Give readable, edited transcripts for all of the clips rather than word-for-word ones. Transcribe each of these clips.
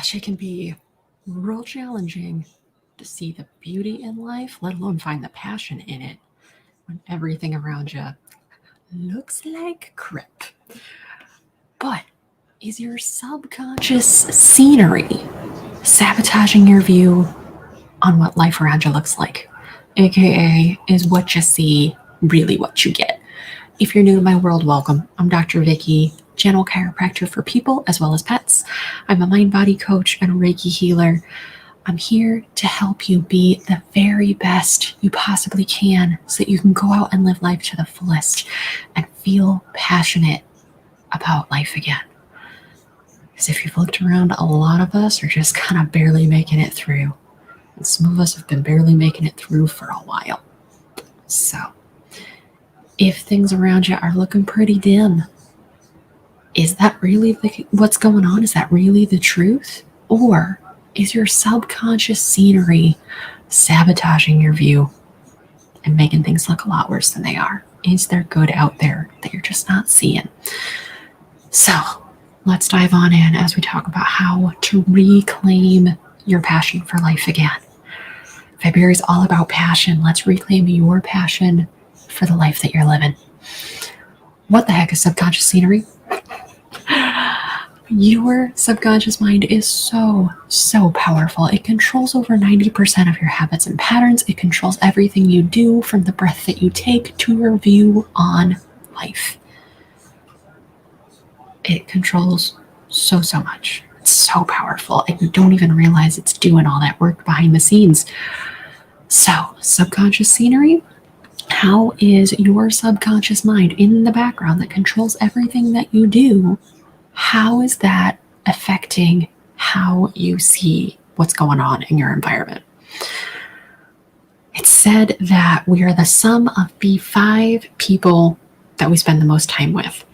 gosh, it can be real challenging to see the beauty in life, let alone find the passion in it when everything around you looks like crap. But is your subconscious scenery sabotaging your view on what life around you looks like? AKA, is what you see really what you get? If you're new to my world, welcome. I'm Dr. Vicky, general chiropractor for people as well as pets. I'm a mind-body coach and a Reiki healer. I'm here to help you be the very best you possibly can so that you can go out and live life to the fullest and feel passionate about life again. Because if you've looked around, a lot of us are just kind of barely making it through. And some of us have been barely making it through for a while. So, if things around you are looking pretty dim, is that really what's going on? Is that really the truth? Or is your subconscious scenery sabotaging your view and making things look a lot worse than they are? Is there good out there that you're just not seeing? So let's dive on in as we talk about how to reclaim your passion for life again. February is all about passion. Let's reclaim your passion for the life that you're living. What the heck is subconscious scenery? Your subconscious mind is so powerful. It controls over 90% of your habits and patterns. It controls everything you do, from the breath that you take to your view on life. It controls so much. It's so powerful, and you don't even realize it's doing all that work behind the scenes. So, subconscious scenery. How is your subconscious mind in the background that controls everything that you do? How is that affecting how you see what's going on in your environment? It's said that we are the sum of the 5 people that we spend the most time with.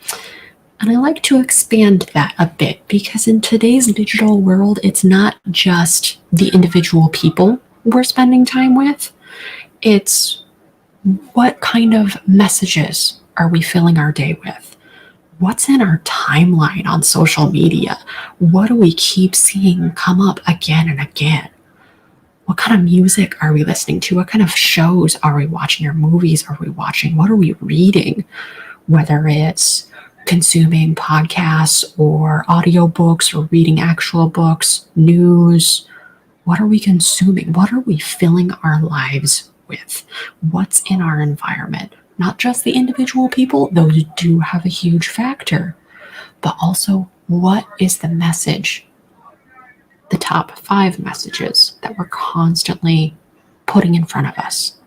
And I like to expand that a bit, because in today's digital world, it's not just the individual people we're spending time with. It's what kind of messages are we filling our day with? What's in our timeline on social media? What do we keep seeing come up again and again? What kind of music are we listening to? What kind of shows are we watching, or movies are we watching? What are we reading? Whether it's consuming podcasts or audiobooks or reading actual books, news, what are we consuming? What are we filling our lives with? What's in our environment? Not just the individual people, those do have a huge factor, but also what is the message, the top 5 messages that we're constantly putting in front of us?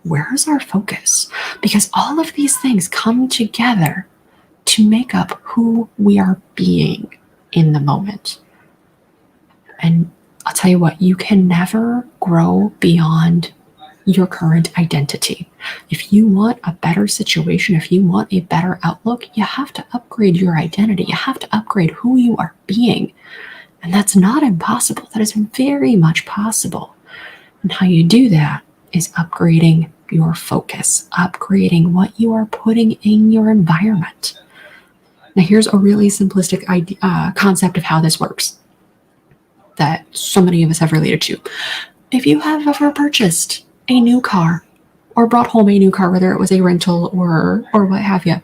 Where is our focus? Because all of these things come together to make up who we are being in the moment. And I'll tell you what, you can never grow beyond your current identity. If you want a better situation, if you want a better outlook, you have to upgrade your identity. You have to upgrade who you are being. And that's not impossible. That is very much possible. And how you do that is upgrading your focus, upgrading what you are putting in your environment. Now, here's a really simplistic concept of how this works that so many of us have related to. If you have ever purchased a new car or brought home a new car, whether it was a rental or what have you,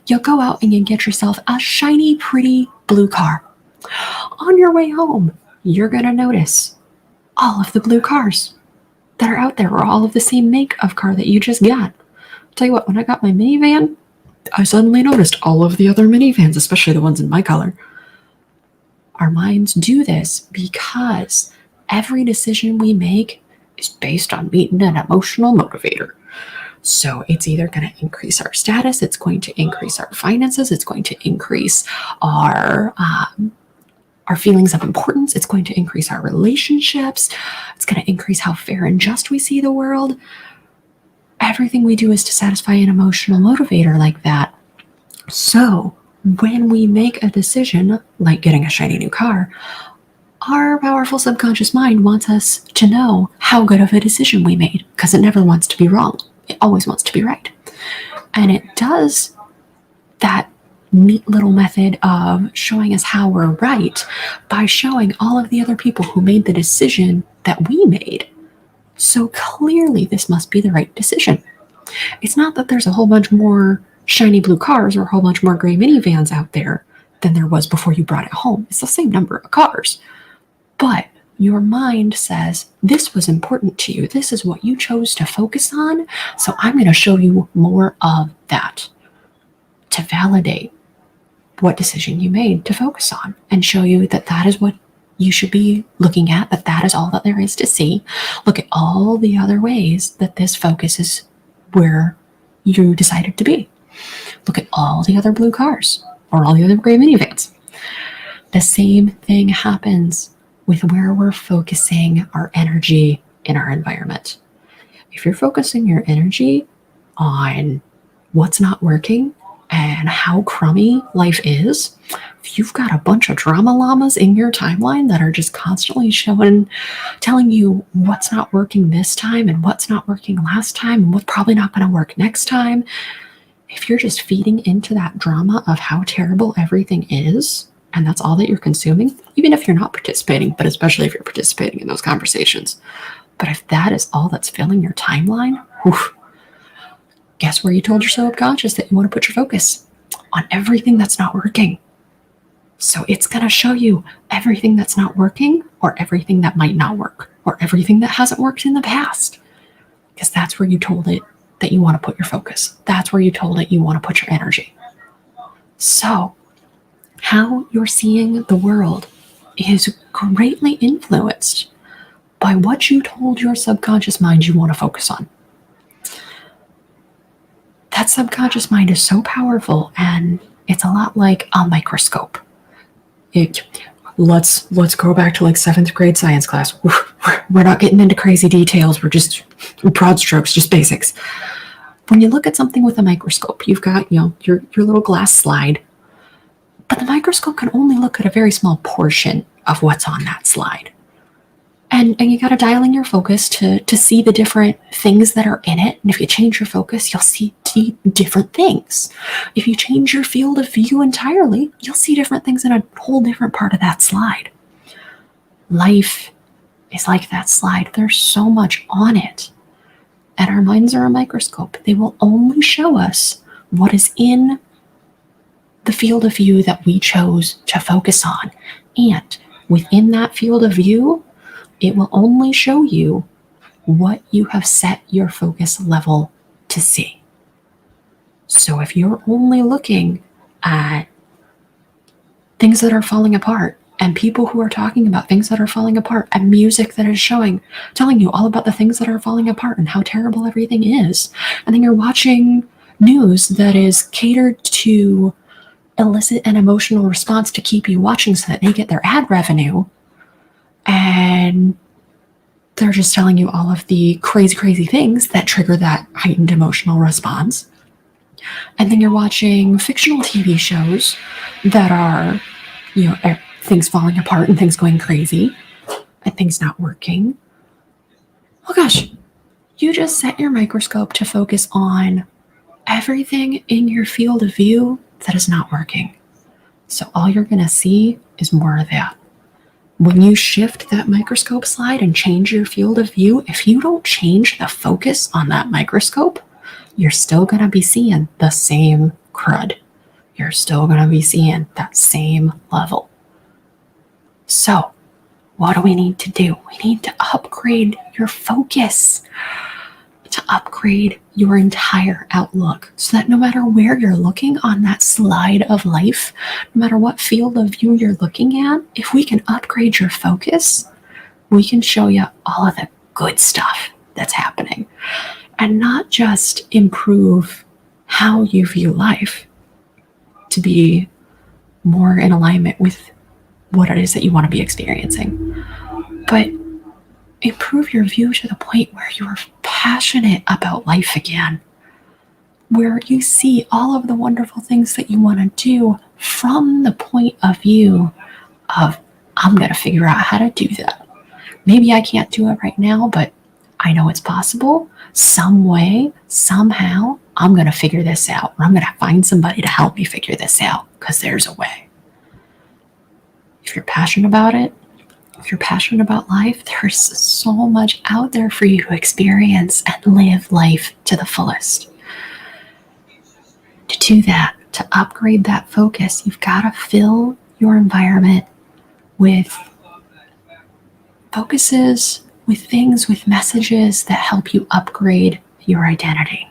you'll go out and you get yourself a shiny, pretty blue car. On your way home, you're going to notice all of the blue cars that are out there, or all of the same make of car that you just got. I'll tell you what, when I got my minivan, I suddenly noticed all of the other minivans, especially the ones in my color. Our minds do this because every decision we make is based on meeting an emotional motivator. So it's either going to increase our status, it's going to increase our finances, it's going to increase our feelings of importance, it's going to increase our relationships, it's going to increase how fair and just we see the world. Everything we do is to satisfy an emotional motivator like that. So when we make a decision, like getting a shiny new car, our powerful subconscious mind wants us to know how good of a decision we made, because it never wants to be wrong. It always wants to be right. And it does that neat little method of showing us how we're right by showing all of the other people who made the decision that we made. So clearly, this must be the right decision. It's not that there's a whole bunch more shiny blue cars or a whole bunch more gray minivans out there than there was before you brought it home. It's the same number of cars. But your mind says, this was important to you. This is what you chose to focus on. So I'm going to show you more of that to validate what decision you made to focus on and show you that that is what you should be looking at, that that is all that there is to see. Look at all the other ways that this focus is where you decided to be. Look at all the other blue cars or all the other gray minivans. The same thing happens with where we're focusing our energy in our environment. If you're focusing your energy on what's not working and how crummy life is, if you've got a bunch of drama llamas in your timeline that are just constantly telling you what's not working this time and what's not working last time and what's probably not going to work next time, if you're just feeding into that drama of how terrible everything is, and that's all that you're consuming, even if you're not participating, but especially if you're participating in those conversations, but if that is all that's filling your timeline, guess where you told your subconscious that you want to put your focus? On everything that's not working. So it's going to show you everything that's not working or everything that might not work or everything that hasn't worked in the past. Because that's where you told it that you want to put your focus. That's where you told it you want to put your energy. So how you're seeing the world is greatly influenced by what you told your subconscious mind you want to focus on. That subconscious mind is so powerful, and it's a lot like a microscope. Let's go back to like 7th grade science class. We're not getting into crazy details. We're just broad strokes, just basics. When you look at something with a microscope, you've got, your little glass slide, but the microscope can only look at a very small portion of what's on that slide. And you got to dial in your focus to see the different things that are in it. And if you change your focus, you'll see different things. If you change your field of view entirely, you'll see different things in a whole different part of that slide. Life is like that slide. There's so much on it. And our minds are a microscope. They will only show us what is in the field of view that we chose to focus on. And within that field of view, it will only show you what you have set your focus level to see. So if you're only looking at things that are falling apart and people who are talking about things that are falling apart and music that is telling you all about the things that are falling apart and how terrible everything is, and then you're watching news that is catered to elicit an emotional response to keep you watching so that they get their ad revenue, and they're just telling you all of the crazy things that trigger that heightened emotional response. And then you're watching fictional TV shows that are, things falling apart and things going crazy and things not working. Oh gosh, you just set your microscope to focus on everything in your field of view that is not working. So all you're going to see is more of that. When you shift that microscope slide and change your field of view, if you don't change the focus on that microscope, you're still going to be seeing the same crud. You're still going to be seeing that same level. So, what do we need to do? We need to upgrade your focus, to upgrade your entire outlook so that no matter where you're looking on that slide of life, no matter what field of view you're looking at, if we can upgrade your focus, we can show you all of the good stuff that's happening and not just improve how you view life to be more in alignment with what it is that you want to be experiencing, but improve your view to the point where you're passionate about life again, where you see all of the wonderful things that you want to do from the point of view of, I'm going to figure out how to do that. Maybe I can't do it right now, but I know it's possible. Some way, somehow, I'm going to figure this out, or I'm going to find somebody to help me figure this out because there's a way. If you're passionate about it, if you're passionate about life, there's so much out there for you to experience and live life to the fullest. To do that, to upgrade that focus, you've got to fill your environment with focuses, with things, with messages that help you upgrade your identity.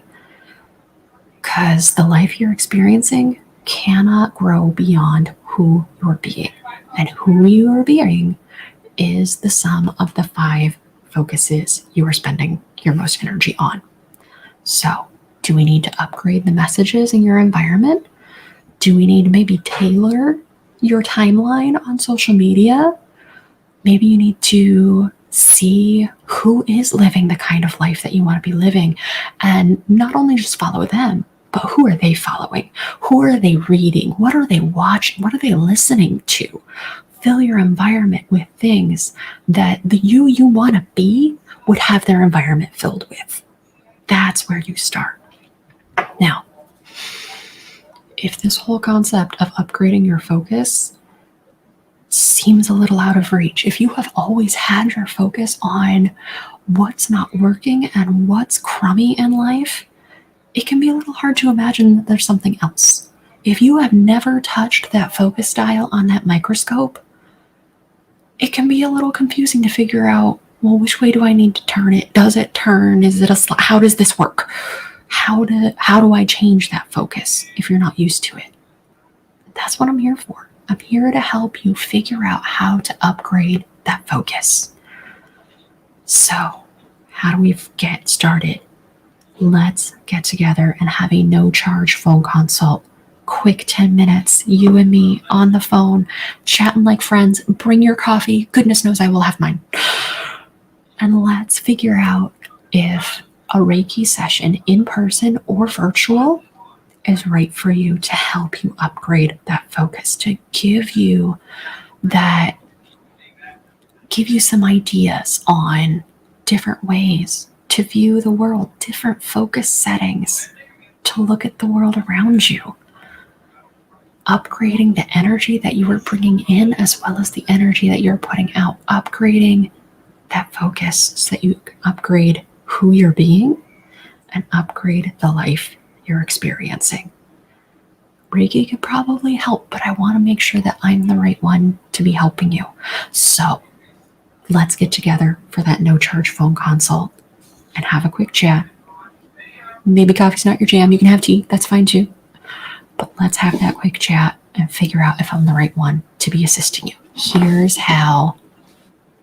Because the life you're experiencing cannot grow beyond who you're being. And who you are being is the sum of the 5 focuses you are spending your most energy on. So, do we need to upgrade the messages in your environment? Do we need to maybe tailor your timeline on social media? Maybe you need to see who is living the kind of life that you want to be living, and not only just follow them, but who are they following? Who are they reading? What are they watching? What are they listening to? Fill your environment with things that the you want to be would have their environment filled with. That's where you start. Now, if this whole concept of upgrading your focus seems a little out of reach, if you have always had your focus on what's not working and what's crummy in life, it can be a little hard to imagine that there's something else. If you have never touched that focus dial on that microscope, it can be a little confusing to figure out, well, which way do I need to turn it? Does it turn? Is it how does this work? How do I change that focus if you're not used to it? That's what I'm here for. I'm here to help you figure out how to upgrade that focus. So, how do we get started? Let's get together and have a no-charge phone consult. Quick 10 minutes, you and me on the phone, chatting like friends. Bring your coffee. Goodness knows I will have mine. And let's figure out if a Reiki session, in person or virtual, is right for you to help you upgrade that focus, to give you some ideas on different ways to view the world, different focus settings, to look at the world around you. Upgrading the energy that you are bringing in as well as the energy that you're putting out. Upgrading that focus so that you upgrade who you're being and upgrade the life you're experiencing. Reiki could probably help, but I want to make sure that I'm the right one to be helping you. So let's get together for that no-charge phone consult and have a quick chat. Maybe coffee's not your jam. You can have tea. That's fine too. But let's have that quick chat and figure out if I'm the right one to be assisting you. Here's how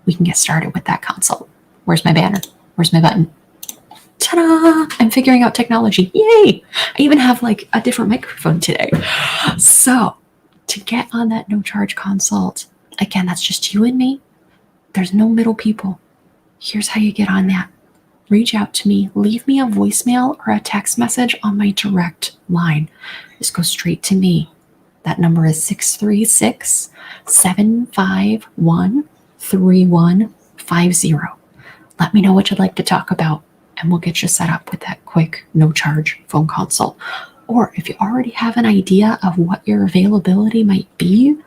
we can get started with that consult. Where's my banner? Where's my button? Ta-da! I'm figuring out technology. Yay! I even have like a different microphone today. So to get on that no-charge consult, again, that's just you and me. There's no middle people. Here's how you get on that. Reach out to me. Leave me a voicemail or a text message on my direct line. Just go straight to me. That number is 636-751-3150. Let me know what you'd like to talk about, and we'll get you set up with that quick, no-charge phone consult. Or if you already have an idea of what your availability might be,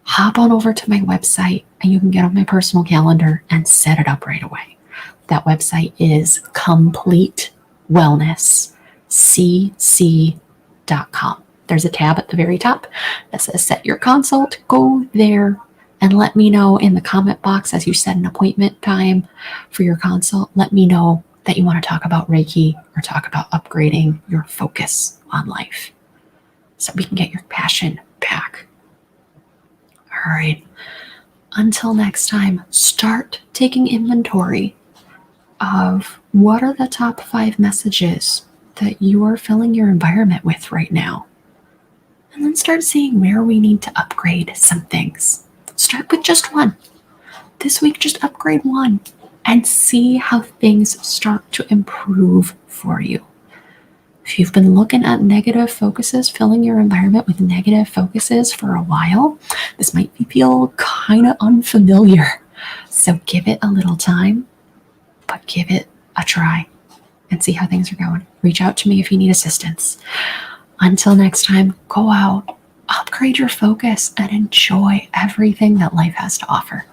hop on over to my website and you can get on my personal calendar and set it up right away. That website is completewellnesscc.com. There's a tab at the very top that says set your consult. Go there and let me know in the comment box as you set an appointment time for your consult. Let me know that you want to talk about Reiki or talk about upgrading your focus on life so we can get your passion back. All right. Until next time, start taking inventory of what are the top 5 messages that you are filling your environment with right now. And then start seeing where we need to upgrade some things. Start with just one. This week, just upgrade one and see how things start to improve for you. If you've been looking at negative focuses, filling your environment with negative focuses for a while, this might feel kind of unfamiliar. So give it a little time, but give it a try and see how things are going. Reach out to me if you need assistance. Until next time, go out, upgrade your focus, and enjoy everything that life has to offer.